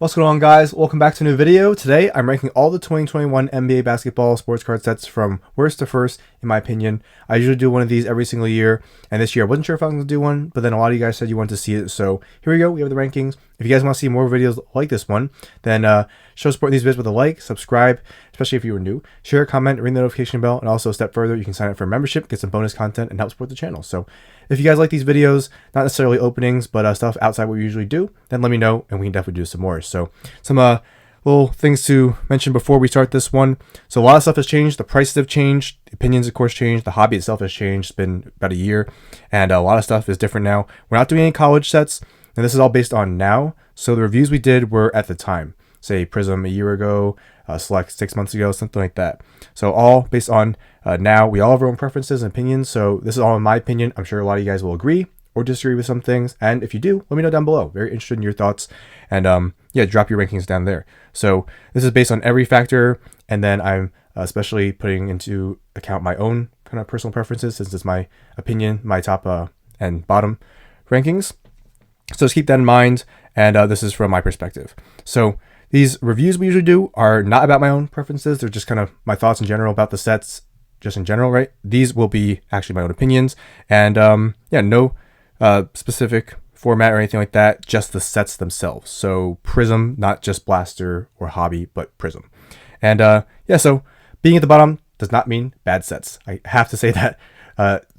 What's going on, guys? Welcome back to a new video. Today I'm ranking all the 2021 NBA basketball sports card sets from worst to first, in my opinion. I usually do one of these every single year, and this year I wasn't sure if I was going to do one, but then a lot of you guys said you wanted to see it, so here we go. We have the rankings. If you guys want to see more videos like this one, then show support in these videos with a like, subscribe, especially if you were new, share, comment, ring the notification bell, and also a step further, you can sign up for a membership, get some bonus content, and help support the channel. So if you guys like these videos, not necessarily openings, but stuff outside what we usually do, then let me know, and we can definitely do some more. So some little things to mention before we start this one. So a lot of stuff has changed. The prices have changed. The opinions, of course, changed. The hobby itself has changed. It's been about a year, and a lot of stuff is different now. We're not doing any college sets, and this is all based on now. So the reviews we did were at the time, say Prism a year ago, Select 6 months ago, something like that. So all based on now. We all have our own preferences and opinions, so this is all in my opinion. I'm sure a lot of you guys will agree or disagree with some things, and if you do, let me know down below. Very interested in your thoughts, and yeah, drop your rankings down there. So this is based on every factor, and then I'm especially putting into account my own kind of personal preferences, since it's my opinion, my top and bottom rankings. So just keep that in mind, and this is from my perspective. So these reviews we usually do are not about my own preferences. They're just kind of my thoughts in general about the sets, just in general, right? These will be actually my own opinions, and yeah, no specific format or anything like that, just the sets themselves. So Prism, not just Blaster or Hobby, but Prism. And yeah, so being at the bottom does not mean bad sets. I have to say that.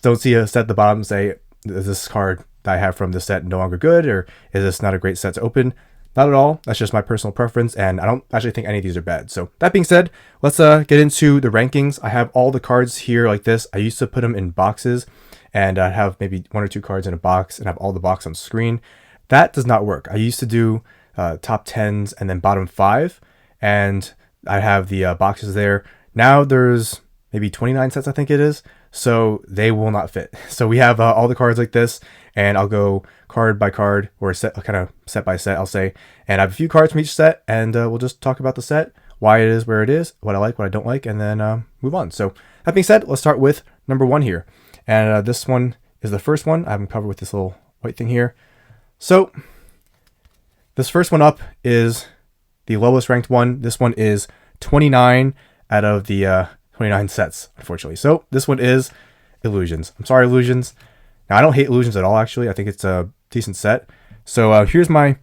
Don't see a set at the bottom and say, is this card that I have from this set no longer good, or is this not a great set to open? Not at all. That's just my personal preference, and I don't actually think any of these are bad. So that being said, let's get into the rankings. I have all the cards here like this. I used to put them in boxes, and I'd have maybe 1 or 2 cards in a box and have all the box on screen. That does not work. I used to do top 10s and then bottom 5, and I have the boxes there. Now there's maybe 29 sets, I think it is, so they will not fit. So we have all the cards like this, and I'll go card by card, or set, kind of set by set, I'll say, and I have a few cards from each set, and we'll just talk about the set, why it is where it is, what I like, what I don't like, and then move on. So that being said, let's start with number 1 here, and this one is the first one. I have them covered with this little white thing here. So this first one up is the lowest ranked one. This one is 29 out of the 29 sets, unfortunately. So this one is Illusions. I'm sorry, Illusions. Now, I don't hate Illusions at all, actually. I think it's a decent set. So here's my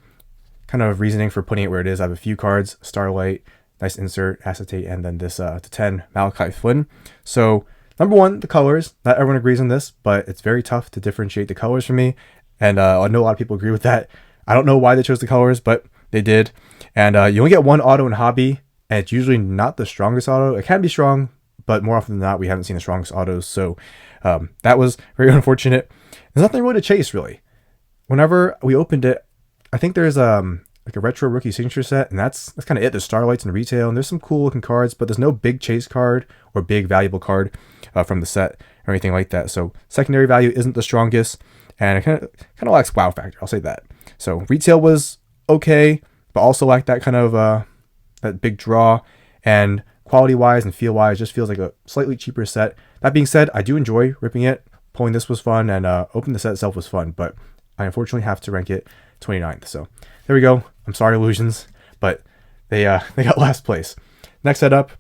kind of reasoning for putting it where it is. I have a few cards: Starlight, nice insert, Acetate, and then this to 10 Malachi Flynn. So number 1, the colors. Not everyone agrees on this, but it's very tough to differentiate the colors for me, and I know a lot of people agree with that. I don't know why they chose the colors, but they did. And you only get 1 auto in Hobby, and it's usually not the strongest auto. It can be strong, but more often than not, we haven't seen the strongest autos. So that was very unfortunate. There's nothing really to chase, really. Whenever we opened it, I think there's like a retro rookie signature set, and that's kind of it. There's Starlights in retail, and there's some cool looking cards, but there's no big chase card or big valuable card from the set or anything like that. So secondary value isn't the strongest, and it kind of lacks wow factor. I'll say that. So retail was okay, but also lacked that kind of that big draw, and quality wise and feel wise, just feels like a slightly cheaper set. That being said, I do enjoy ripping it. Pulling this was fun, and opening the set itself was fun, but I unfortunately have to rank it 29th. So there we go. I'm sorry, Illusions, but they got last place. Next set up.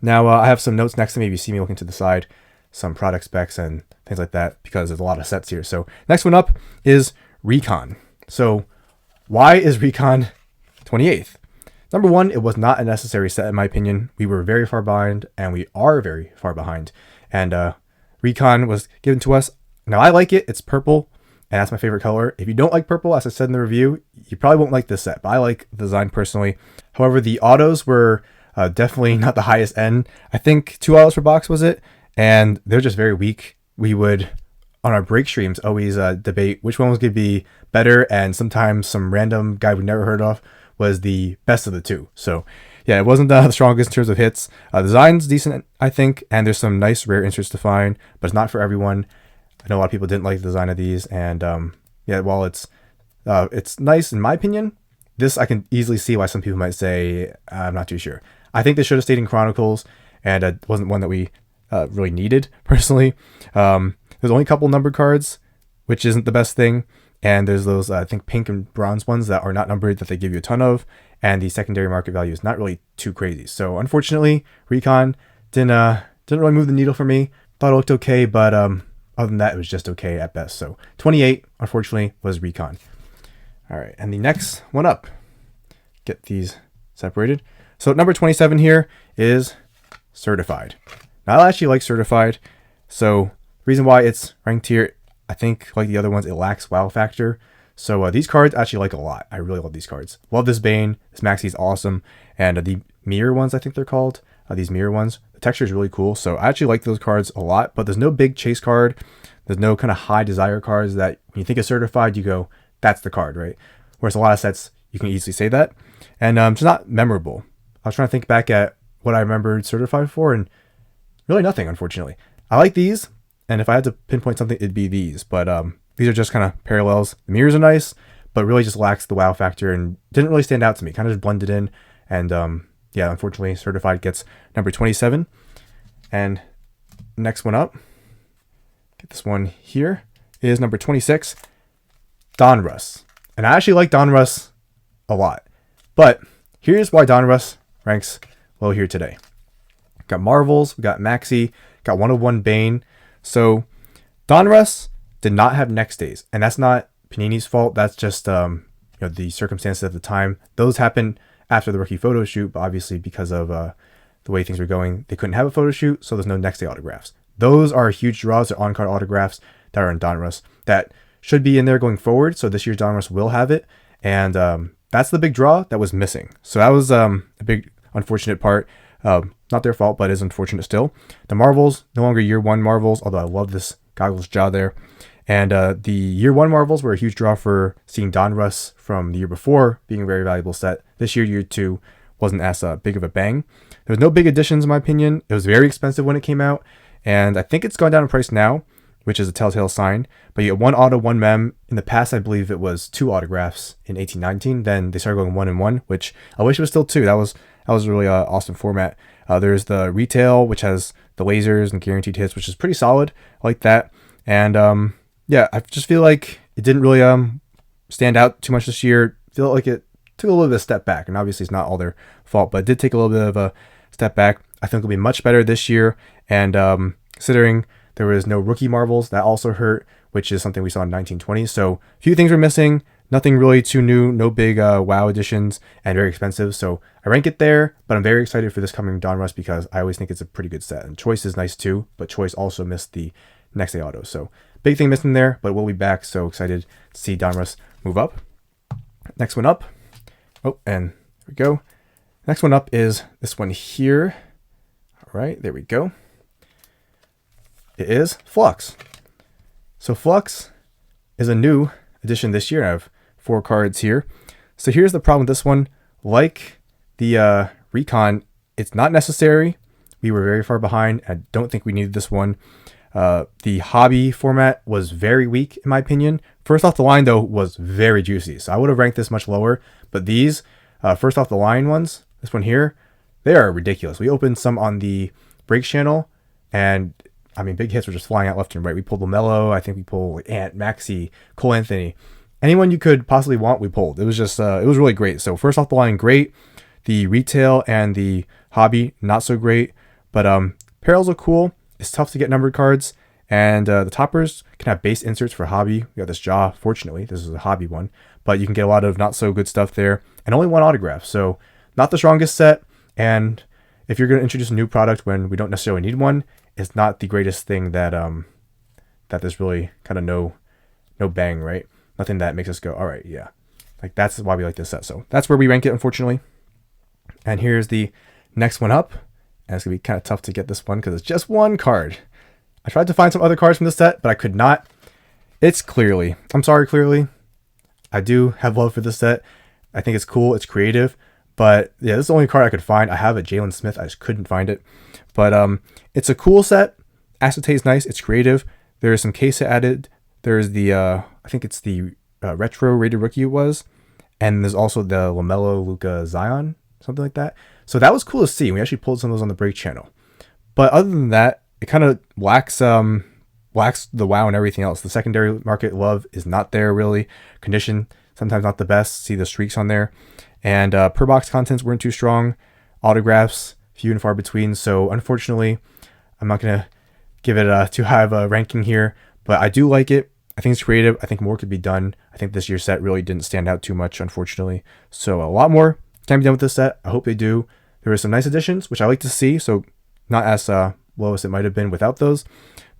Now I have some notes next to me. If you see me looking to the side, some product specs and things like that, because there's a lot of sets here. So next one up is Recon. So why is Recon 28th? Number 1, it was not a necessary set in my opinion. We were very far behind, and we are very far behind. And Recon was given to us. Now I like it. It's purple, and that's my favorite color. If you don't like purple, as I said in the review, you probably won't like this set, but I like the design personally. However, the autos were definitely not the highest end. I think 2 autos per box was it, and they're just very weak. We would, on our break streams, always debate which one was going to be better, and sometimes some random guy we never heard of was the best of the 2. So yeah, it wasn't the strongest in terms of hits. Design's decent, I think, and there's some nice rare inserts to find, but it's not for everyone. I know a lot of people didn't like the design of these, and yeah, while it's nice in my opinion, this I can easily see why some people might say I'm not too sure. I think they should have stayed in Chronicles, and it wasn't one that we really needed personally. There's only a couple numbered cards, which isn't the best thing, And there's those, I think, pink and bronze ones that are not numbered that they give you a ton of. And the secondary market value is not really too crazy. So unfortunately, Recon didn't really move the needle for me. Thought it looked okay, but other than that, it was just okay at best. So 28, unfortunately, was Recon. All right, and the next one up, get these separated. So number 27 here is Certified. Now, I actually like Certified. So the reason why it's ranked here, I think like the other ones, it lacks wow factor. So these cards I actually like a lot. I really love these cards. Love this Bane. This Maxi is awesome. And the mirror ones, I think they're called. These mirror ones. The texture is really cool. So I actually like those cards a lot. But there's no big chase card. There's no kind of high desire cards that when you think of Certified, you go, that's the card, right? Whereas a lot of sets, you can easily say that. And it's not memorable. I was trying to think back at what I remembered Certified for, and really nothing, unfortunately. I like these, and if I had to pinpoint something, it'd be these. But these are just kind of parallels. The mirrors are nice, but really just lacks the wow factor and didn't really stand out to me. Kind of just blended in. And yeah, unfortunately, Certified gets number 27. And next one up, get this one here, is number 26, Donruss. And I actually like Donruss a lot. But here's why Donruss ranks low here today. Got Marvels, we got Maxi, got 101 Bane. So Donruss did not have next days, and that's not Panini's fault. That's just the circumstances at the time. Those happened after the rookie photo shoot, but obviously because of the way things were going, they couldn't have a photo shoot, so there's no next day autographs. Those are huge draws. They're on-card autographs that are in Donruss that should be in there going forward. So this year's Donruss will have it, and that's the big draw that was missing. So that was a big unfortunate part. Not their fault, but it is unfortunate still. The Marvels, no longer year one Marvels, although I love this goggles jaw there. And the year one Marvels were a huge draw for seeing Donruss from the year before being a very valuable set. This year, year two, wasn't as big of a bang. There was no big additions in my opinion. It was very expensive when it came out, and I think it's gone down in price now, which is a telltale sign. But you get one auto, one mem. In the past, I believe it was 2 autographs in 1819. Then they started going 1 and 1, which I wish it was still 2. That was a really awesome format. There's the retail, which has the lasers and guaranteed hits, which is pretty solid. I like that. And yeah, I just feel like it didn't really stand out too much this year. I feel like it took a little bit of a step back, and obviously it's not all their fault, but it did take a little bit of a step back. I think it'll be much better this year. And considering there was no rookie Marvels, that also hurt, which is something we saw in 1920. So a few things were missing. Nothing really too new, no big WoW additions, and very expensive. So I rank it there, but I'm very excited for this coming Donruss because I always think it's a pretty good set. And Choice is nice too, but Choice also missed the next day auto. So big thing missing there, but we'll be back. So excited to see Donruss move up. Next one up. Oh, and there we go. Next one up is this one here. All right, there we go. It is Flux. So Flux is a new edition this year. I have 4 cards here. So here's the problem with this one. Like the Recon, it's not necessary. We were very far behind. I don't think we needed this one. The hobby format was very weak in my opinion. First off the line though was very juicy. So I would have ranked this much lower. But these first off the line ones, this one here, they are ridiculous. We opened some on the breaks channel, and I mean, big hits were just flying out left and right. We pulled LaMelo. I think we pulled like Ant, Maxi, Cole Anthony. Anyone you could possibly want, we pulled. It was just, it was really great. So first off the line, great. The retail and the hobby, not so great. But parallels are cool. It's tough to get numbered cards. And the toppers can have base inserts for hobby. We got this jaw, fortunately. This is a hobby one. But you can get a lot of not so good stuff there. And only 1 autograph. So not the strongest set. And if you're going to introduce a new product when we don't necessarily need one, it's not the greatest thing that that there's really kind of no bang, right? Nothing that makes us go, all right, yeah. Like that's why we like this set. So that's where we rank it, unfortunately. And here's the next one up. And it's going to be kind of tough to get this one because it's just 1 card. I tried to find some other cards from this set, but I could not. It's Clearly. I'm sorry, Clearly. I do have love for this set. I think it's cool. It's creative. But yeah, this is the only card I could find. I have a Jalen Smith. I just couldn't find it. But it's a cool set. Acetate is nice. It's creative. There's some case added. There's the, I think it's the retro rated rookie it was. And there's also the LaMelo Luka Zion, something like that. So that was cool to see. We actually pulled some of those on the break channel. But other than that, it kind of lacks lacks the wow and everything else. The secondary market love is not there really. Condition sometimes not the best. See the streaks on there. And per box contents weren't too strong. Autographs few and far between. So unfortunately, I'm not gonna give it too high of a ranking here, but I do like it. I think it's creative. I think more could be done. I think this year's set really didn't stand out too much, unfortunately. So a lot more can be done with this set. I hope they do. There were some nice additions, which I like to see. So not as low as it might have been without those,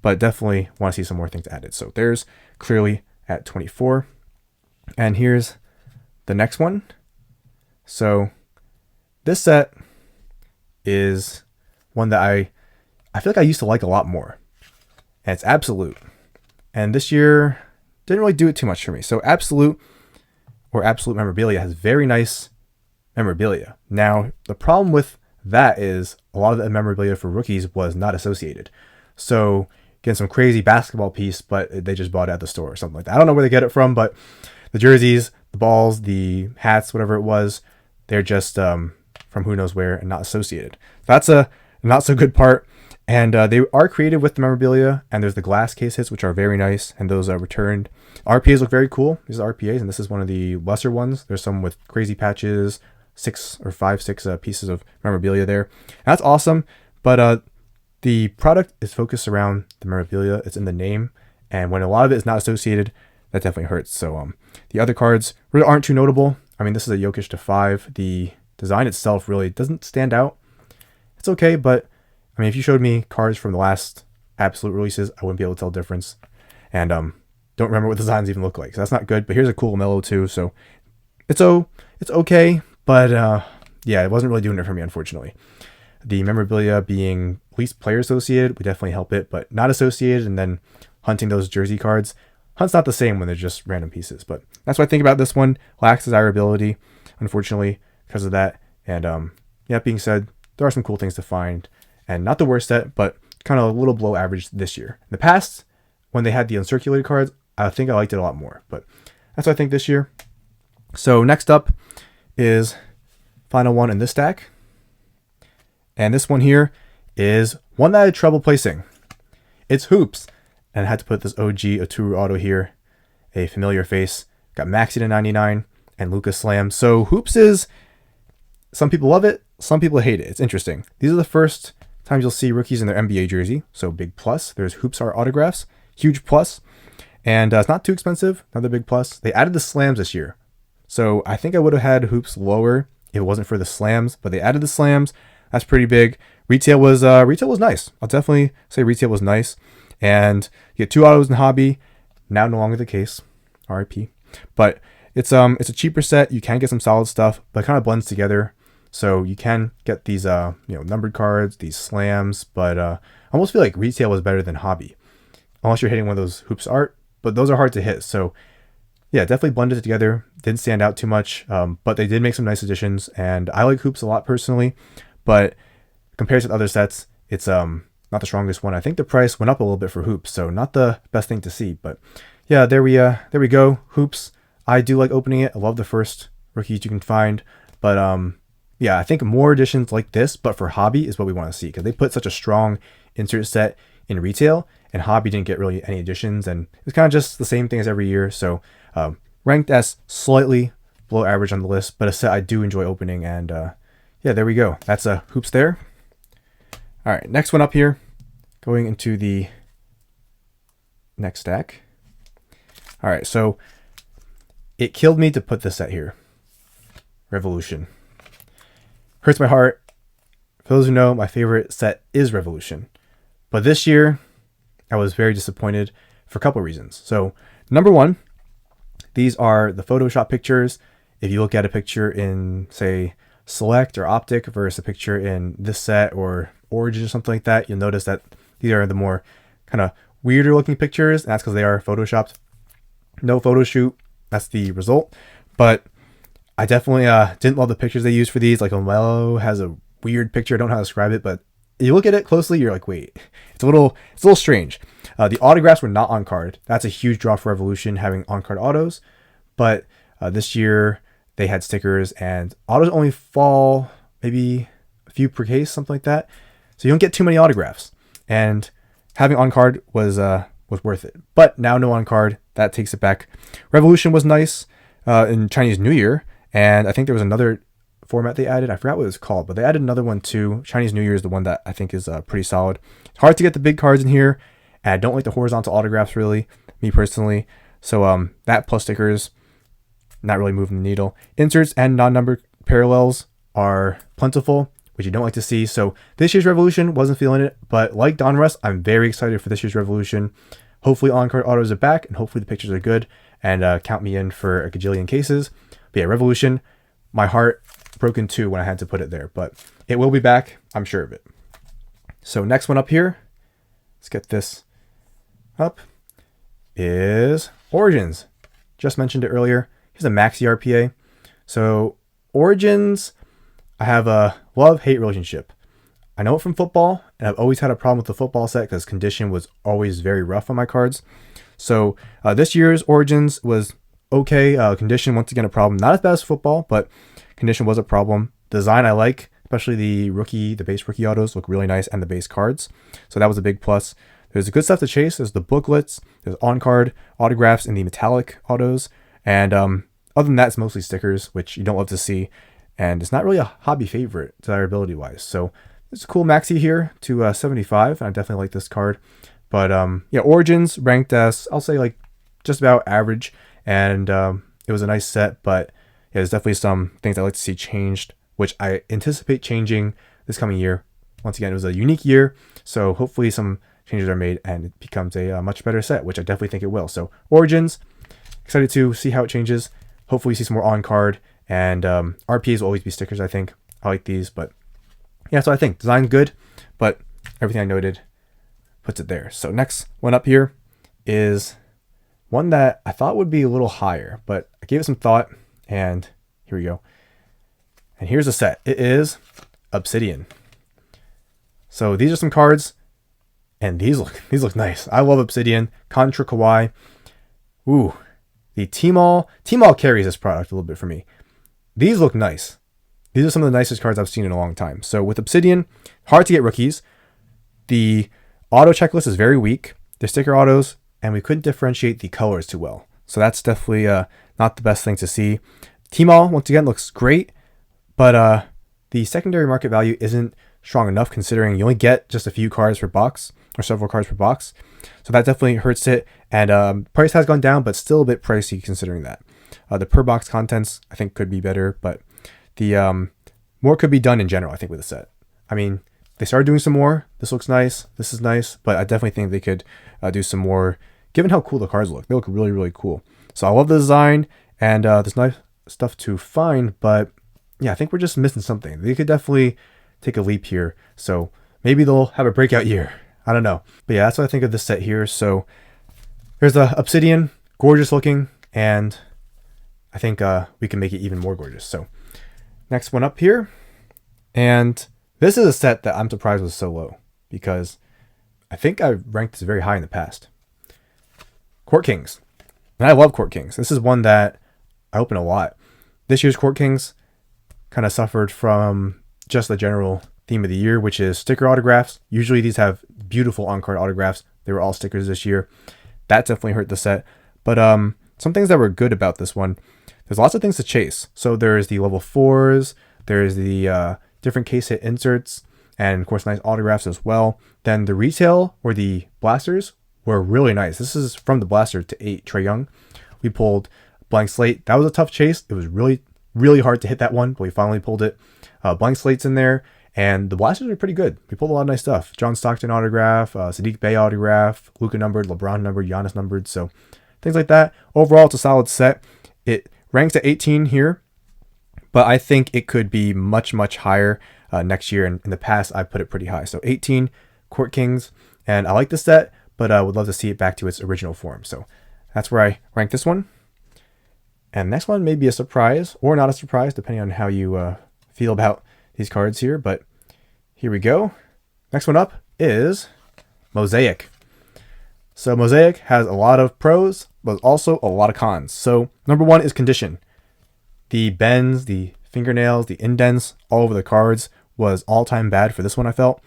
but definitely want to see some more things added. So there's clearly at 24. And here's the next one. So this set is one that I feel like I used to like a lot more. And it's Absolute. And this year didn't really do it too much for me. So Absolute or Absolute memorabilia has very nice memorabilia. Now, the problem with that is a lot of the memorabilia for rookies was not associated. So getting some crazy basketball piece, but they just bought it at the store or something like that. I don't know where they get it from, but the jerseys, the balls, the hats, whatever it was, they're just from who knows where and not associated. That's a not so good part. And they are creative with the memorabilia, and there's the glass case hits, which are very nice, and those are returned. RPAs look very cool. These are RPAs, and this is one of the lesser ones. There's some with crazy patches, 6 pieces of memorabilia there. And that's awesome, but the product is focused around the memorabilia. It's in the name, and when a lot of it is not associated, that definitely hurts. So the other cards really aren't too notable. I mean, this is a Jokic to 5. The design itself really doesn't stand out. It's okay, but I mean, if you showed me cards from the last Absolute releases, I wouldn't be able to tell the difference. And don't remember what the designs even look like. So that's not good. But here's a cool Mellow too. So it's okay. But yeah, it wasn't really doing it for me, unfortunately. The memorabilia being least player associated would definitely help it, but not associated. And then hunting those jersey cards. Hunt's not the same when they're just random pieces. But that's what I think about this one. Lacks desirability, unfortunately, because of that. And yeah, that being said, there are some cool things to find. And not the worst set, but kind of a little below average this year. In the past, when they had the uncirculated cards, I think I liked it a lot more. But that's what I think this year. So next up is final one in this stack. And this one here is one that I had trouble placing. It's Hoops. And I had to put this OG Oturu auto here. A familiar face. Got Maxi to 99 and Lucas Slam. So Hoops is, some people love it, some people hate it. It's interesting. These are the first times you'll see rookies in their NBA jersey, so big plus. There's Hoops Art autographs, huge plus, and it's not too expensive, another big plus. They added the slams this year, so I think I would have had Hoops lower if it wasn't for the slams, but they added the slams. That's pretty big. Retail was nice. I'll definitely say retail was nice, and you get 2 autos in hobby. Now no longer the case, RIP. But it's a cheaper set. You can get some solid stuff, but it kind of blends together. So you can get these, numbered cards, these slams, but I almost feel like retail was better than hobby, unless you're hitting one of those Hoops Art. But those are hard to hit. So yeah, definitely blended it together. Didn't stand out too much, but they did make some nice additions, and I like Hoops a lot personally. But compared to other sets, it's not the strongest one. I think the price went up a little bit for Hoops, so not the best thing to see. But yeah, there we go. Hoops. I do like opening it. I love the first rookies you can find, but yeah, I think more editions like this, but for hobby, is what we want to see, because they put such a strong insert set in retail, and hobby didn't get really any additions, and it's kind of just the same thing as every year. So ranked as slightly below average on the list, but a set I do enjoy opening. And yeah, there we go. That's a Hoops there. All right, next one up here, going into the next stack. All right, so it killed me to put this set here. Revolution. Hurts my heart. For those who know, my favorite set is Revolution. But this year, I was very disappointed for a couple of reasons. So, number one, these are the Photoshop pictures. If you look at a picture in, say, Select or Optic versus a picture in this set or Origin or something like that, you'll notice that these are the more kind of weirder looking pictures. And that's because they are Photoshopped. No photo shoot. That's the result. But I definitely didn't love the pictures they used for these. Like Omelo has a weird picture. I don't know how to describe it, but if you look at it closely, you're like, wait, it's a little strange. The autographs were not on card. That's a huge draw for Revolution, having on card autos. But this year they had stickers, and autos only fall maybe a few per case, something like that. So you don't get too many autographs. And having on card was was worth it. But now no on card, that takes it back. Revolution was nice in Chinese New Year, and I think there was another format they added. I forgot what it was called, but they added another one too. Chinese New Year is the one that I think is pretty solid. It's hard to get the big cards in here, and I don't like the horizontal autographs really, me personally. So that plus stickers, not really moving the needle. Inserts and non-numbered parallels are plentiful, which you don't like to see. So this year's Revolution, wasn't feeling it, but like Donruss, I'm very excited for this year's Revolution. Hopefully on-card autos are back, and hopefully the pictures are good, and count me in for a gajillion cases. But yeah, Revolution, my heart broke in two when I had to put it there, but it will be back, I'm sure of it. So next one up here, let's get this up, is Origins. Just mentioned it earlier. Here's a maxi RPA. So Origins, I have a love-hate relationship. I know it from football, and I've always had a problem with the football set because condition was always very rough on my cards. So this year's Origins was okay. Condition, once again, a problem. Not as bad as football, but condition was a problem. Design I like, especially the base rookie autos look really nice, and the base cards. So that was a big plus. There's good stuff to chase. There's the booklets, there's on-card autographs in the metallic autos, and other than that, it's mostly stickers, which you don't love to see, and it's not really a hobby favorite desirability-wise. So it's a cool maxi here to 75, and I definitely like this card. But yeah, Origins ranked as, I'll say, like just about average, and it was a nice set, but yeah, there's definitely some things I'd like to see changed, which I anticipate changing this coming year. Once again, it was a unique year, so hopefully some changes are made and it becomes a much better set, which I definitely think it will. So Origins, excited to see how it changes. Hopefully see some more on-card, and RPAs will always be stickers, I think. I like these, but yeah, so I think design's good, but everything I noted puts it there. So next one up here is one that I thought would be a little higher, but I gave it some thought, and here we go. And here's the set. It is Obsidian. So these are some cards, and these look nice. I love Obsidian. Contra Kawhi. Ooh, the T-Mall carries this product a little bit for me. These look nice. These are some of the nicest cards I've seen in a long time. So with Obsidian, hard to get rookies. The auto checklist is very weak. They're sticker autos, and we couldn't differentiate the colors too well. So that's definitely not the best thing to see. T-Mall, once again, looks great, but the secondary market value isn't strong enough considering you only get just a few cards per box, or several cards per box. So that definitely hurts it, and price has gone down, but still a bit pricey considering that. The per box contents, I think, could be better, but the more could be done in general, I think, with the set. I mean, they started doing some more. This looks nice. This is nice, but I definitely think they could do some more, given how cool the cards look. They look really, really cool. So I love the design, and there's nice stuff to find, but yeah, I think we're just missing something. They could definitely take a leap here. So maybe they'll have a breakout year. I don't know. But yeah, that's what I think of this set here. So there's the Obsidian, gorgeous looking, and I think we can make it even more gorgeous. So next one up here, and this is a set that I'm surprised was so low, because I think I ranked this very high in the past. Court Kings. And I love Court Kings. This is one that I open a lot. This year's Court Kings kind of suffered from just the general theme of the year, which is sticker autographs. Usually these have beautiful on-card autographs. They were all stickers this year. That definitely hurt the set. But some things that were good about this one, there's lots of things to chase. So there's the level 4s, there's the different case hit inserts, and of course nice autographs as well. Then the retail, or the blasters, were really nice. This is from the blaster to 8 Trae Young. We pulled Blank Slate. That was a tough chase. It was really, really hard to hit that one, but we finally pulled it. Blank Slate's in there, and the blasters are pretty good. We pulled a lot of nice stuff. John Stockton autograph, Sadiq Bey autograph, Luka numbered, LeBron numbered, Giannis numbered, so things like that. Overall, it's a solid set. It ranks at 18 here, but I think it could be much, much higher next year. And in the past, I put it pretty high. So 18 Court Kings, and I like this set, but I would love to see it back to its original form. So that's where I rank this one. And next one may be a surprise or not a surprise, depending on how you feel about these cards here. But here we go. Next one up is Mosaic. So Mosaic has a lot of pros, but also a lot of cons. So number one is condition. The bends, the fingernails, the indents all over the cards was all-time bad for this one, I felt.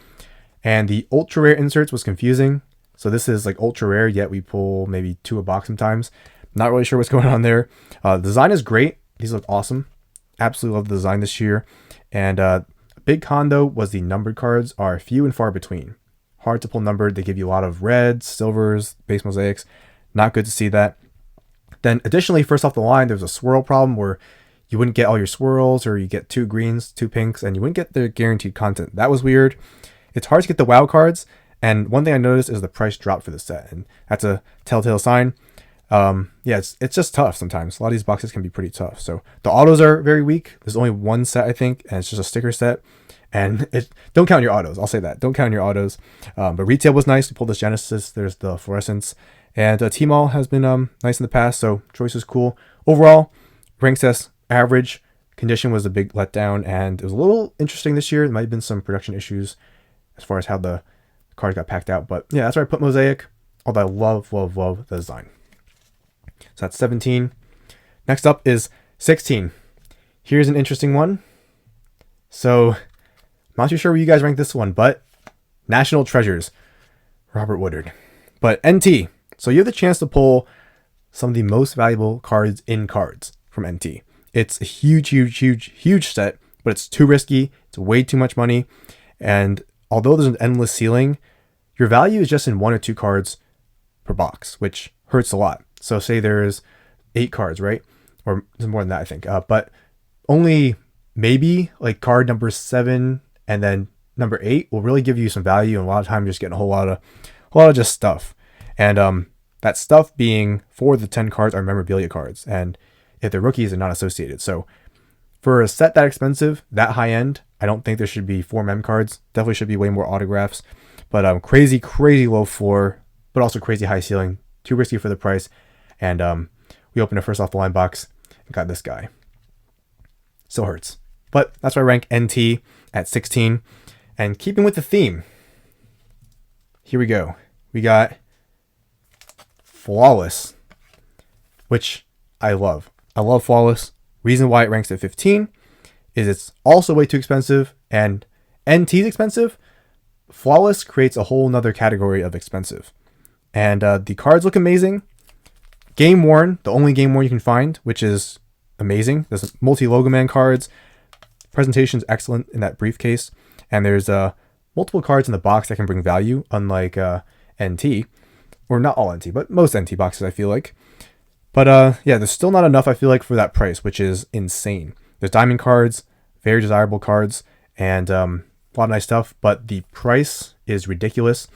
And the ultra rare inserts was confusing. So this is like ultra rare, yet we pull maybe 2 a box sometimes. Not really sure what's going on there. The design is great. These look awesome. Absolutely love the design this year. And a big con though was the numbered cards are few and far between. Hard to pull numbered. They give you a lot of reds, silvers, base mosaics. Not good to see that. Then additionally, first off the line, there's a swirl problem where you wouldn't get all your swirls, or you get 2 greens, 2 pinks, and you wouldn't get the guaranteed content. That was weird. It's hard to get the WoW cards, and one thing I noticed is the price dropped for the set, and that's a telltale sign. Yeah, it's just tough sometimes. A lot of these boxes can be pretty tough. So the autos are very weak. There's only one set, I think, and it's just a sticker set. And don't count your autos. I'll say that. Don't count your autos. But retail was nice. We pulled this Genesis. There's the fluorescence. And T-Mall has been nice in the past, so choice is cool. Overall, rank test average. Condition was a big letdown, and it was a little interesting this year. There might have been some production issues as far as how the cards got packed out. But yeah, that's where I put Mosaic. Although I love the design. So that's 17. Next up is 16. Here's an interesting one. So, I'm not too sure where you guys rank this one, but National Treasures, Robert Woodard. But NT. So you have the chance to pull some of the most valuable cards in cards from NT. It's a huge set, but it's too risky. It's way too much money. And although there's an endless ceiling, your value is just in 1 or 2 cards per box, which hurts a lot. So say there's 8 cards, right? Or there's more than that, I think. But only maybe like card number 7 and then number 8 will really give you some value. And a lot of times you're just getting a whole lot of just stuff. And that stuff being 4 of the 10 cards are memorabilia cards. And if they're rookies, they're not associated. So for a set that expensive, that high end, I don't think there should be 4 mem cards. Definitely should be way more autographs. But crazy low floor, but also crazy high ceiling. Too risky for the price. And we opened a first off the line box and got this guy. Still hurts. But that's why I rank NT at 16. And keeping with the theme, here we go. We got Flawless, which I love. I love Flawless. Reason why it ranks at 15 is it's also way too expensive, and NT's expensive. Flawless creates a whole nother category of expensive. And the cards look amazing. Game worn, the only game worn you can find, which is amazing. There's multi-logo man cards. Presentation's excellent in that briefcase. And there's multiple cards in the box that can bring value, unlike NT. Or not all NT, but most NT boxes, I feel like. But yeah, there's still not enough, I feel like, for that price, which is insane. There's diamond cards, very desirable cards, and a lot of nice stuff, but the price is ridiculous.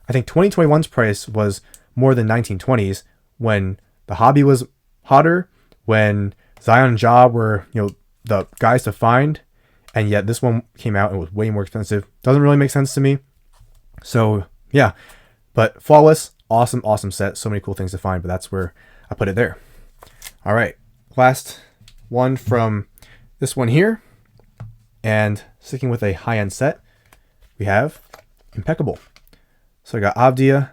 I think 2021's price was more than 1920's when the hobby was hotter, when Zion and Ja were, the guys to find, and yet this one came out and was way more expensive. Doesn't really make sense to me. So yeah, but Flawless, awesome set. So many cool things to find, but that's where I put it there. All right, last one from this one here, and sticking with a high-end set, we have Impeccable. So I got Obdia,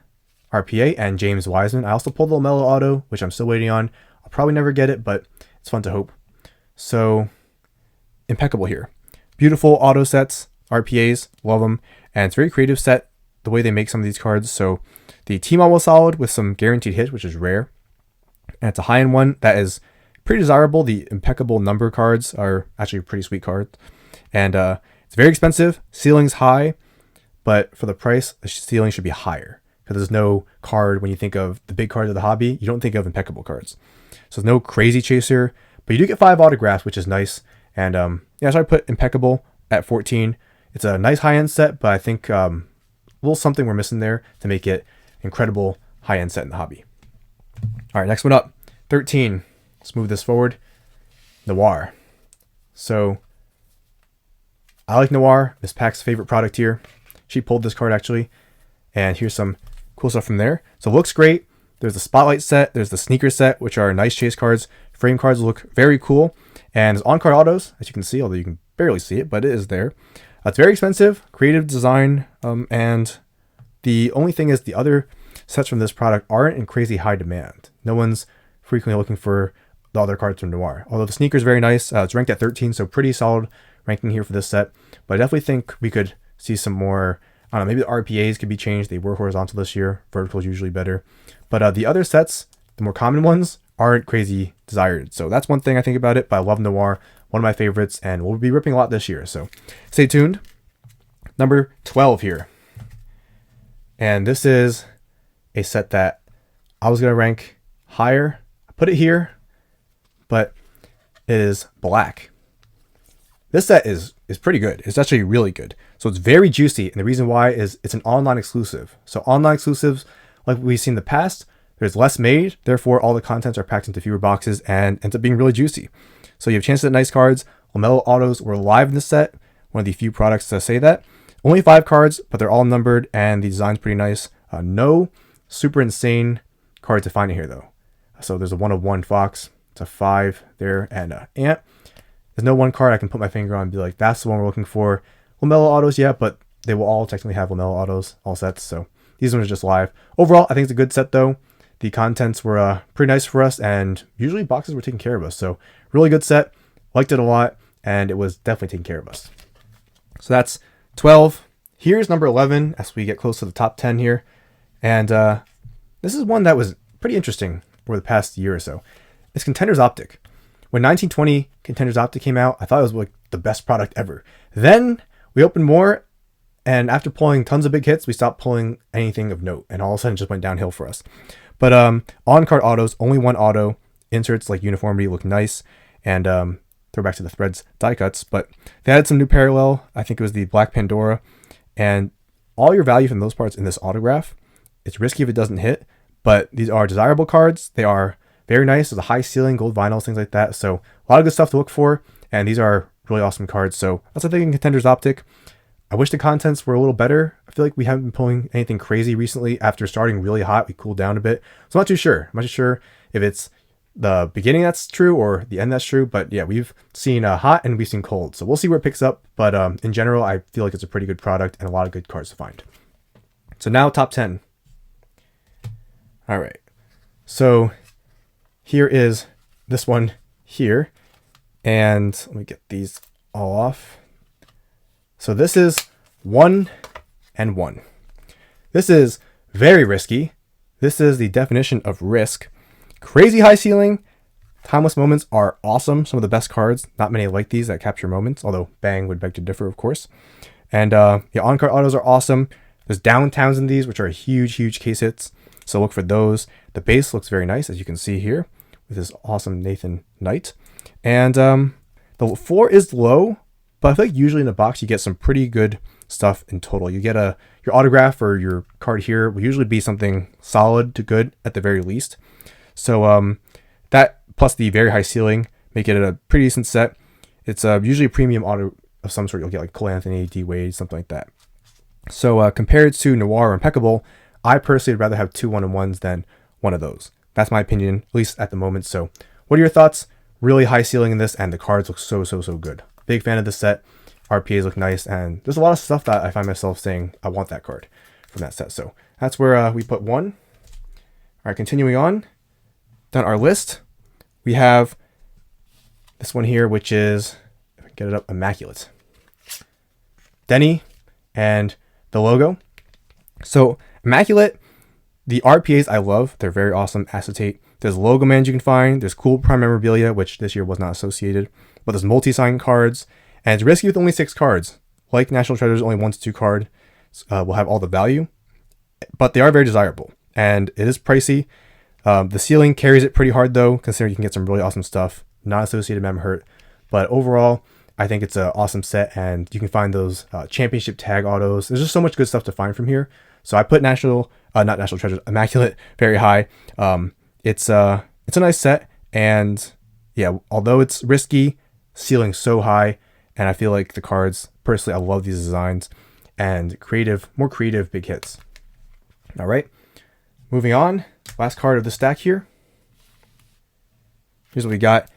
RPA, and James Wiseman. I also pulled the LaMelo auto, which I'm still waiting on. I'll probably never get it, but it's fun to hope. So Impeccable here. Beautiful auto sets, RPAs, love them, and it's a very creative set, the way they make some of these cards. So the T-Mall was solid with some guaranteed hits, which is rare. And it's a high-end one that is pretty desirable. The Impeccable number cards are actually pretty sweet cards. And it's very expensive. Ceiling's high, but for the price, the ceiling should be higher. Because there's no card, when you think of the big cards of the hobby, you don't think of Impeccable cards. So there's no crazy chaser, but you do get 5 autographs, which is nice. And yeah, so I put Impeccable at 14. It's a nice high-end set, but I think a little something we're missing there to make it incredible high-end set in the hobby. All right, next one up, 13. Let's move this forward. Noir. So I like Noir, Miss Pack's favorite product here. She pulled this card actually, and here's some cool stuff from there. So it looks great. There's the Spotlight set, there's the Sneaker set, which are nice chase cards. Frame cards look very cool, and there's on-card autos, as you can see, although you can barely see it, but it is there. It's very expensive, creative design, and the only thing is the other sets from this product aren't in crazy high demand. No one's frequently looking for the other cards from Noir. Although the Sneaker is very nice. It's ranked at 13, so pretty solid ranking here for this set. But I definitely think we could see some more I don't know, maybe the RPAs could be changed. They were horizontal this year. Vertical is usually better. But the other sets, the more common ones, aren't crazy desired. So that's one thing I think about it. But I love Noir, one of my favorites, and we'll be ripping a lot this year. So stay tuned. Number 12 here. And this is a set that I was going to rank higher. I put it here, but it is black. This set is pretty good. It's actually really good. So it's very juicy. And the reason why is it's an online exclusive. So online exclusives, like we've seen in the past, there's less made. Therefore, all the contents are packed into fewer boxes and ends up being really juicy. So you have chances at nice cards. LaMelo autos were live in this set. One of the few products to say that. Only 5 cards, but they're all numbered and the design's pretty nice. No super insane card to find in here though. So there's a 1 of 1 Fox. It's a 5 there and Ant. There's no one card I can put my finger on and be like, that's the one we're looking for. LaMelo autos, yeah, but they will all technically have LaMelo autos, all sets. So these ones are just live. Overall, I think it's a good set though. The contents were pretty nice for us, and usually boxes were taking care of us. So really good set. Liked it a lot, and it was definitely taking care of us. So that's 12. Here's number 11 as we get close to the top 10 here. And this is one that was pretty interesting over the past year or so. It's Contenders Optic. When 1920 Contenders Optic came out, I thought it was like the best product ever. Then we opened more, and after pulling tons of big hits, we stopped pulling anything of note, and all of a sudden it just went downhill for us. But on-card autos, only 1 auto. Inserts like uniformity look nice, and throw back to the threads die cuts. But they added some new parallel. I think it was the Black Pandora, and all your value from those parts in this autograph. It's risky if it doesn't hit, but these are desirable cards. They are very nice. There's a high ceiling, gold vinyls, things like that. So a lot of good stuff to look for, and these are really awesome cards. So that's what I think in Contenders Optic. I wish the contents were a little better. I feel like we haven't been pulling anything crazy recently. After starting really hot, we cooled down a bit. So I'm not too sure. I'm not too sure if it's the beginning that's true or the end that's true. But yeah, we've seen hot and we've seen cold. So we'll see where it picks up. But in general, I feel like it's a pretty good product and a lot of good cards to find. So now top 10. All right. So here is this one here. And let me get these all off. So this is 1 and 1. This is very risky. This is the definition of risk. Crazy high ceiling. Timeless moments are awesome. Some of the best cards. Not many like these that capture moments, although Bang would beg to differ, of course. And the on-card autos are awesome. There's downtowns in these, which are huge, huge case hits. So look for those. The base looks very nice, as you can see here, with this awesome Nathan Knight. And the floor is low, but I feel like usually in a box you get some pretty good stuff in total. You get your autograph or your card here will usually be something solid to good at the very least. So that plus the very high ceiling make it a pretty decent set. It's usually a premium auto of some sort. You'll get like Cole Anthony, D Wade, something like that. So compared to Noir or Impeccable, I personally would rather have 2 1-1s than one of those. That's my opinion, at least at the moment. So what are your thoughts? Really high ceiling in this, and the cards look so good. Big fan of this set. RPAs look nice, and there's a lot of stuff that I find myself saying I want that card from that set. So that's where we put 1. All right, continuing on down our list, we have this one here, which is, if I can get it up, Immaculate. Denny and the logo. So Immaculate, the RPAs I love. They're very awesome. Acetate. There's logo mans you can find. There's cool prime memorabilia, which this year was not associated. But there's multi-sign cards. And it's risky with only 6 cards. Like National Treasures, only 1 to 2 cards will have all the value. But they are very desirable. And it is pricey. The ceiling carries it pretty hard, though, considering you can get some really awesome stuff. Not associated mem hurt. But overall, I think it's an awesome set. And you can find those championship tag autos. There's just so much good stuff to find from here. So I put not National Treasures, Immaculate very high. It's a nice set. And yeah, although it's risky, ceiling so high, and I feel like the cards, personally, I love these designs and more creative big hits. All right, moving on. Last card of the stack here. Here's what we got.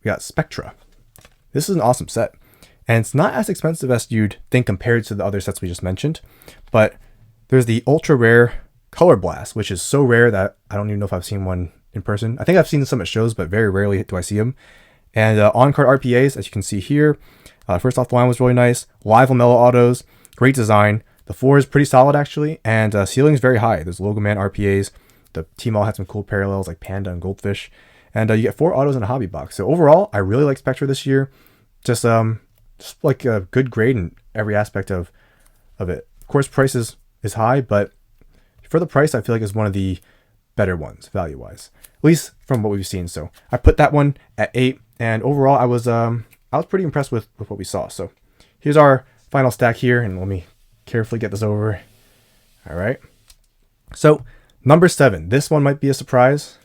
We got Spectra. This is an awesome set, and it's not as expensive as you'd think compared to the other sets we just mentioned, but there's the ultra rare Color Blast, which is so rare that I don't even know if I've seen one in person. I think I've seen some at shows, but very rarely do I see them. And on-card RPAs, as you can see here, first off the line was really nice. Live LaMelo autos, Great design. The floor is pretty solid actually, and ceiling is very high. There's Logo Man RPAs. The team all had some cool parallels like Panda and Goldfish, and you get 4 autos in a hobby box. So overall, I really like Spectra this year. Just like a good grade in every aspect of it. Of course, price is high, but for the price, I feel like it's one of the better ones value wise, at least from what we've seen. So I put that one at 8, and overall, I was pretty impressed with what we saw. So here's our final stack here, and let me carefully get this over. All right. So number 7, this one might be a surprise.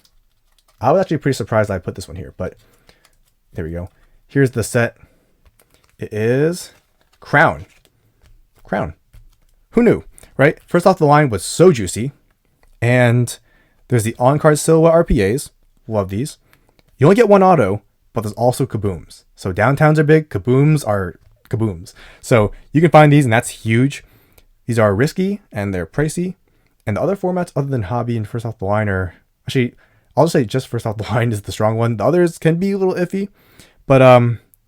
I was actually pretty surprised I put this one here, but there we go. Here's the set. It is Crown. Who knew, right? First off the line was so juicy. And there's the on-card silhouette RPAs. Love these. You only get 1 auto, but there's also kabooms. So downtowns are big, kabooms are kabooms. So you can find these, and that's huge. These are risky, and they're pricey. And the other formats other than hobby and first off the line are... Actually, I'll just say just first off the line is the strong one. The others can be a little iffy, but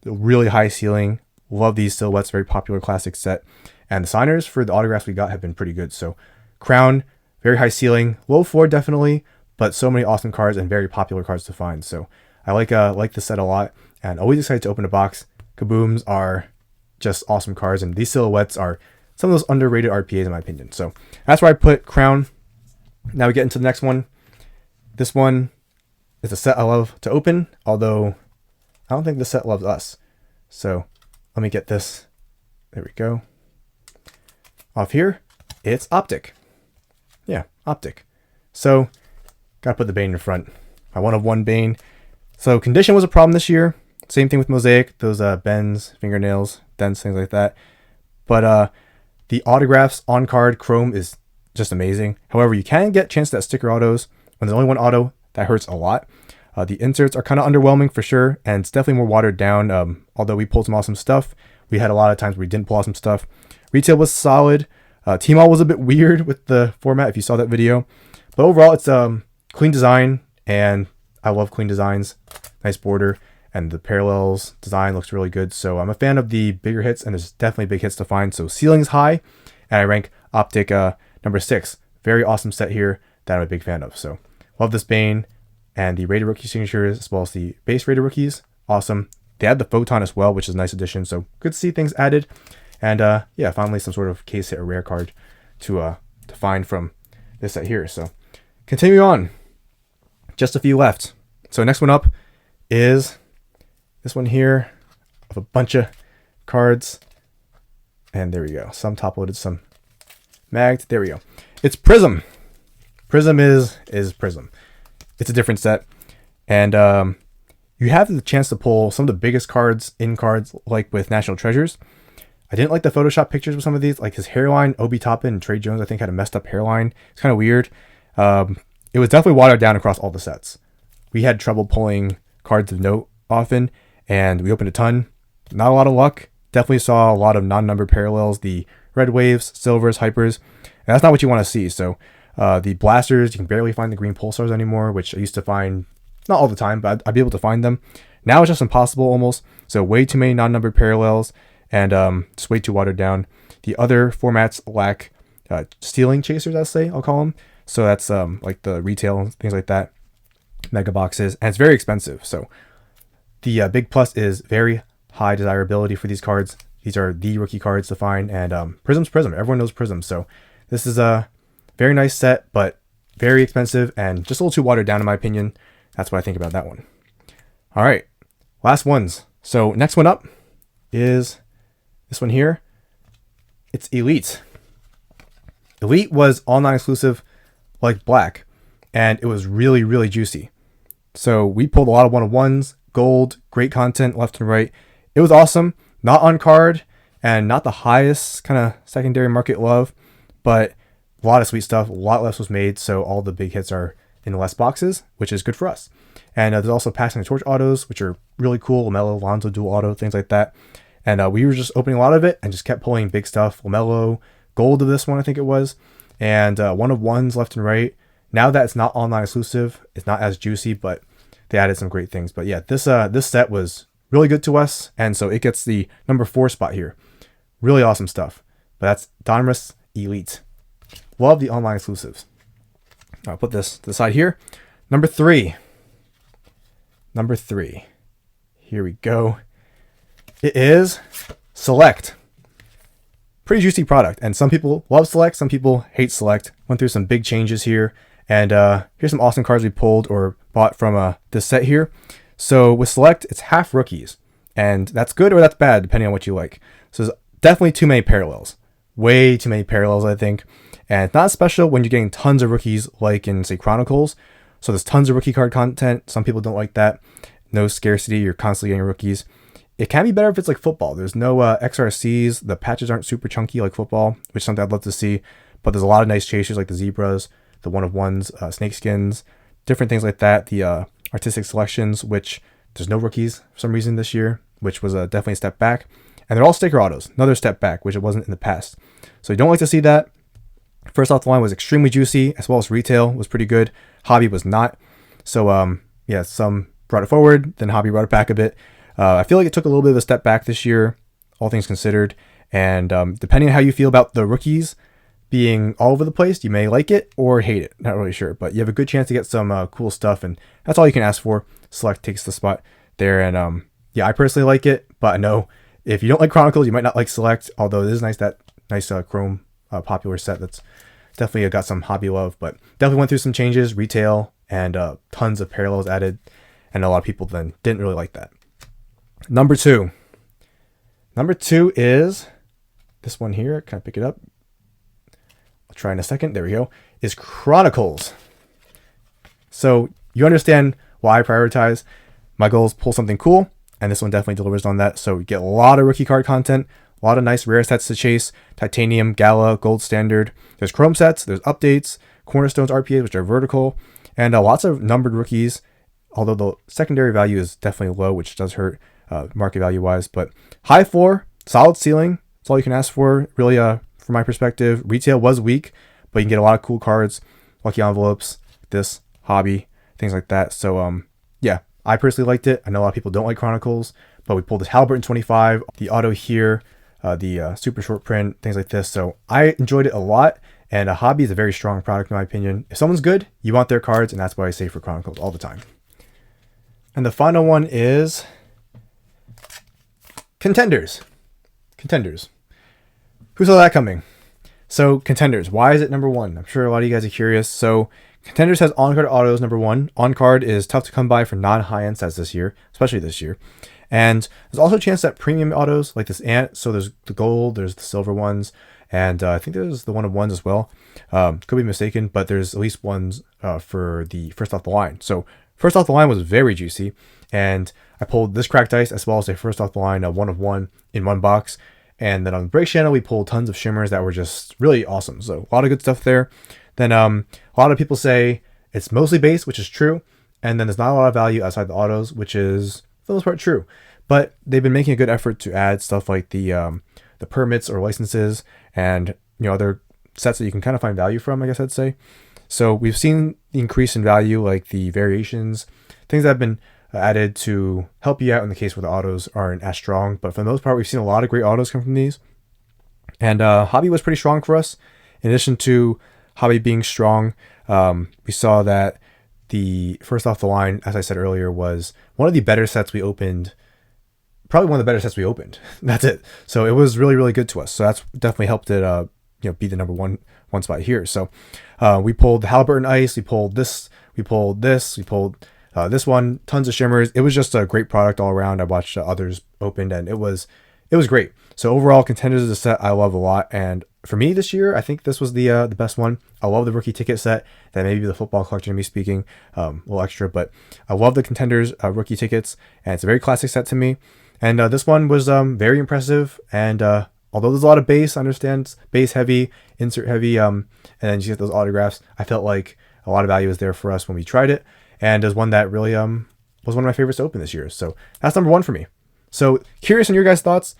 really high ceiling. Love these silhouettes, very popular classic set. And the signers for the autographs we got have been pretty good. So Crown, very high ceiling, low floor definitely, but so many awesome cards and very popular cards to find. So I like the set a lot, and always excited to open a box. Kabooms are just awesome cards, and these silhouettes are some of those underrated RPAs in my opinion. So that's where I put Crown. Now we get into the next one. This one is a set I love to open, although I don't think the set loves us. So let me get this. There we go. Off here, it's Optic. Yeah, Optic. So gotta put the Bane in front. My 1 of 1 Bane. So condition was a problem this year. Same thing with Mosaic. Those bends, fingernails, dents, things like that. But the autographs on card chrome is just amazing. However, you can get chance at sticker autos. When there's only 1 auto, that hurts a lot. The inserts are kind of underwhelming for sure, and it's definitely more watered down. Although we pulled some awesome stuff, we had a lot of times where we didn't pull awesome stuff. Retail was solid. Team All was a bit weird with the format if you saw that video. But overall, it's clean design, and I love clean designs. Nice border, and the parallels design looks really good. So I'm a fan of the bigger hits, and there's definitely big hits to find. So ceiling's high, and I rank Optic number 6. Very awesome set here that I'm a big fan of. So love this Bane. And the rated rookie signatures as well as the base rated rookies, awesome. They had the Photon as well, which is a nice addition. So good to see things added. And yeah, finally some sort of case hit or rare card to find from this set here. So continue on. Just a few left. So next one up is this one here of a bunch of cards. And there we go. Some top loaded, some magged. There we go. It's Prism. Prism is Prism. It's a different set, and you have the chance to pull some of the biggest cards in cards, like with National Treasures. I didn't like the Photoshop pictures with some of these, like his hairline. Obi Toppin and Trey Jones, I think, had a messed up hairline. It's kind of weird. It was definitely watered down across all the sets. We had trouble pulling cards of note often, and we opened a ton. Not a lot of luck. Definitely saw a lot of non-numbered parallels, the red waves, silvers, hypers, and that's not what you want to see. So the blasters, you can barely find the green pulsars anymore, which I used to find not all the time, but I'd be able to find them. Now it's just impossible almost. So way too many non-numbered parallels, and just way too watered down. The other formats lack stealing chasers, I'll call them. So that's like the retail and things like that, mega boxes, and it's very expensive. So the big plus is very high desirability for these cards. These are the rookie cards to find, and Prism's Prism. Everyone knows Prism. So this is a very nice set, but very expensive and just a little too watered down in my opinion. That's what I think about that one. All right, last ones. So next one up is this one here. It's Elite. Elite was all non-exclusive like Black, and it was really, really juicy. So we pulled a lot of 1-of-1s, gold, great content left and right. It was awesome. Not on card and not the highest kind of secondary market love, but a lot of sweet stuff. A lot less was made, so all the big hits are in less boxes, which is good for us. And there's also Passing the Torch autos, which are really cool. LaMelo, Lonzo dual auto, things like that. And we were just opening a lot of it and just kept pulling big stuff. LaMelo, gold of this one, I think it was. And 1-of-1s left and right. Now that it's not online exclusive, it's not as juicy, but they added some great things. But yeah, this set was really good to us, and so it gets the number 4 spot here. Really awesome stuff. but that's Donruss Elite. Love the online exclusives. I'll put this to the side here. Number three. Here we go. It is Select. Pretty juicy product, and some people love Select, some people hate Select. Went through some big changes here, and here's some awesome cards we pulled or bought from this set here. So with Select, it's half rookies, and that's good or that's bad depending on what you like. So there's definitely too many parallels, way too many parallels, I think, and it's not special when you're getting tons of rookies like in, say, Chronicles. So there's tons of rookie card content. Some people don't like that. No scarcity, you're constantly getting rookies. It can be better if it's like football. There's no XRCs. The patches aren't super chunky like football, which is something I'd love to see. But there's a lot of nice chasers like the zebras, the one-of-ones, snake skins, different things like that. The artistic selections, which there's no rookies for some reason this year, which was definitely a step back. And they're all sticker autos, another step back, which it wasn't in the past. So you don't like to see that. First off the line was extremely juicy, as well as retail was pretty good. Hobby was not. So yeah, some brought it forward, then Hobby brought it back a bit. I feel like it took a little bit of a step back this year, all things considered. And depending on how you feel about the rookies being all over the place, you may like it or hate it. Not really sure, but you have a good chance to get some cool stuff, and that's all you can ask for. Select takes the spot there, and yeah, I personally like it, but I know if you don't like Chronicles, you might not like Select. Although it is nice, that nice Chrome popular set that's definitely got some hobby love, but definitely went through some changes, retail, and tons of parallels added, and a lot of people then didn't really like that. Number two is this one here. Can I pick it up? I'll try in a second. There we go. Is Chronicles. So you understand why I prioritize. My goal is pull something cool, and this one definitely delivers on that. So we get a lot of rookie card content, a lot of nice rare sets to chase. Titanium, Gala, Gold Standard. There's Chrome sets, there's updates, Cornerstones RPAs, which are vertical, and lots of numbered rookies, although the secondary value is definitely low, which does hurt market value wise, but high floor, solid ceiling. That's all you can ask for, really. From my perspective, retail was weak, but you can get a lot of cool cards, lucky envelopes, this hobby, things like that. So yeah, I personally liked it. I know a lot of people don't like Chronicles, but we pulled this Halliburton 25, the auto here, the super short print, things like this. So I enjoyed it a lot, and a hobby is a very strong product in my opinion. If someone's good, you want their cards, and that's why I say for Chronicles all the time. And the final one is Contenders. Who saw that coming? So Contenders, why is it number one? I'm sure a lot of you guys are curious. So Contenders has on-card autos number one. On-card is tough to come by for non-high-end sets this year, especially this year. And there's also a chance that premium autos like this Ant, so there's the gold, there's the silver ones, and I think there's the one-of-ones as well. Could be mistaken, but there's at least ones for the first off the line. So first off the line was very juicy, and I pulled this cracked ice as well as a first off the line one-of-one in one box. And then on the break channel, we pulled tons of shimmers that were just really awesome. So a lot of good stuff there. Then a lot of people say it's mostly base, which is true. And then there's not a lot of value outside the autos, which is for the most part true. But they've been making a good effort to add stuff like the permits or licenses and other sets that you can kind of find value from, I guess I'd say. So we've seen the increase in value, like the variations, things that have been added to help you out in the case where the autos aren't as strong. But for the most part, we've seen a lot of great autos come from these. And Hobby was pretty strong for us. In addition to Hobby being strong, we saw that the first off the line, as I said earlier, was one of the better sets we opened. Probably one of the better sets we opened. That's it. So it was really, really good to us. So that's definitely helped it be the number one spot here. So we pulled the Halliburton Ice, we pulled this, we pulled this one, tons of shimmers. It was just a great product all around. I watched others opened, and it was great. So overall, Contenders is a set I love a lot, and for me this year, I think this was the best one. I love the rookie ticket set. That may be the football collection to me speaking, a little extra, but I love the Contenders rookie tickets, and it's a very classic set to me. And this one was very impressive, and although there's a lot of base, I understand base heavy, insert heavy, and then you get those autographs, I felt like a lot of value was there for us when we tried it. And is one that really was one of my favorites to open this year. So that's number one for me. So curious on your guys' thoughts.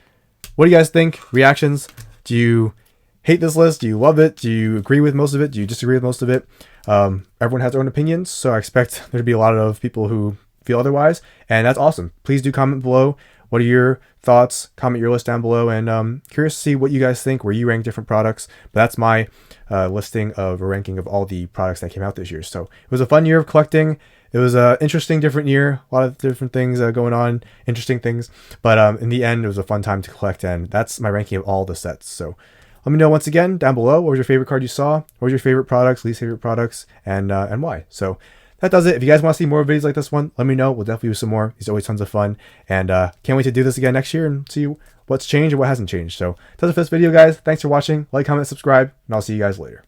What do you guys think? Reactions? Do you hate this list? Do you love it? Do you agree with most of it? Do you disagree with most of it? Everyone has their own opinions, so I expect there to be a lot of people who feel otherwise, and that's awesome. Please do comment below What are your thoughts? Comment your list down below, and curious to see what you guys think, where you rank different products. But that's my listing of a ranking of all the products that came out this year. So it was a fun year of collecting. It was an interesting, different year. A lot of different things going on, interesting things. But in the end, it was a fun time to collect, and that's my ranking of all the sets. So let me know once again down below, what was your favorite card you saw? What was your favorite products, least favorite products, and why? So that does it. If you guys want to see more videos like this one, let me know. We'll definitely do some more. These are always tons of fun. And can't wait to do this again next year and see what's changed and what hasn't changed. So that's it for this video, guys. Thanks for watching. Like, comment, subscribe, and I'll see you guys later.